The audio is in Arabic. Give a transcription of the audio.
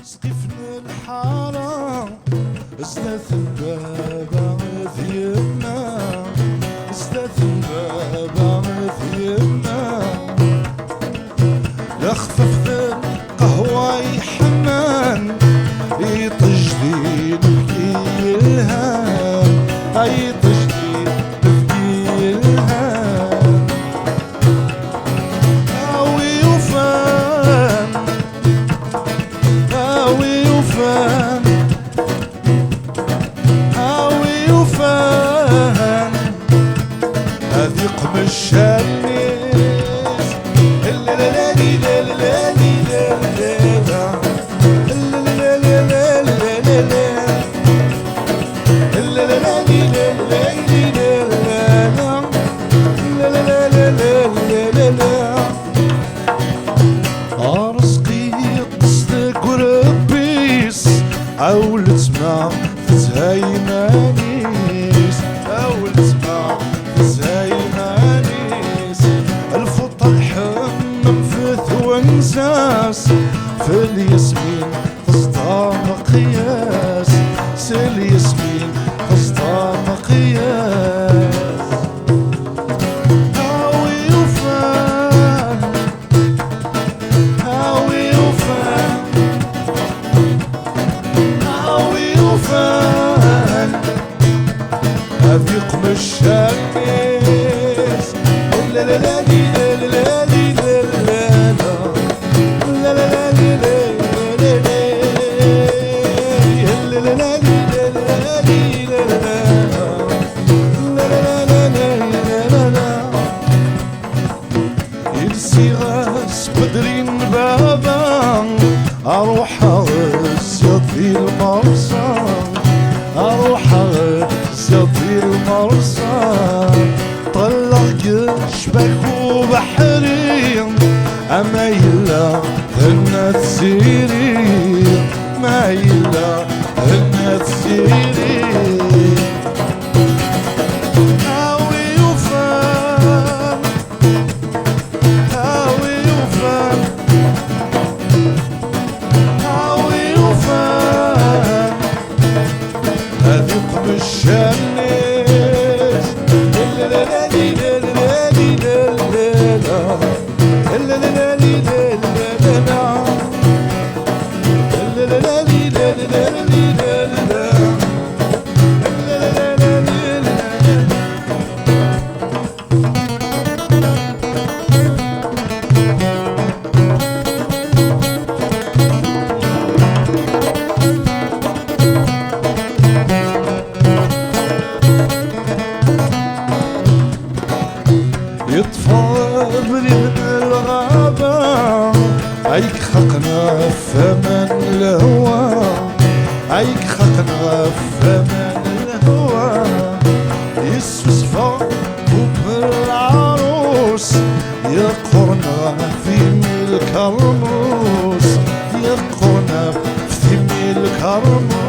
سقفنا الحارة زدت البابا ثيابنا زدت البابا ثيابنا لخفف قهوة يحنان يطجدين بكي الهام يطجدين بكي الهام هاوي وفان هاوي وفان هاوي وفان هذي قمش الناس الليلي ليلي رزقي قصدك وربيس عاولت ما تزايمانيس عاولت ما تزايمانيس الفطر الحمم في ثوانساس في الياسمين قصدها مقياس في الياسمين قصدها مقياس هذي قمش الناس لا لا لا لا لا لا بدرين بابا اروح اغزيط في المرسى اروح اغزيط في المرسى طلق شبك وبحري اما يلا هنا تسيري ما يلا هنا تسيري مش الناس لا لا لا لا لا لا لا يطفى بريد الغابة عيك خقنا فمن الهوى عيك خقنا فمن الهوى يسفى وبالعروس يقرنا في ملك الرموس يقرنا في ملك الرموس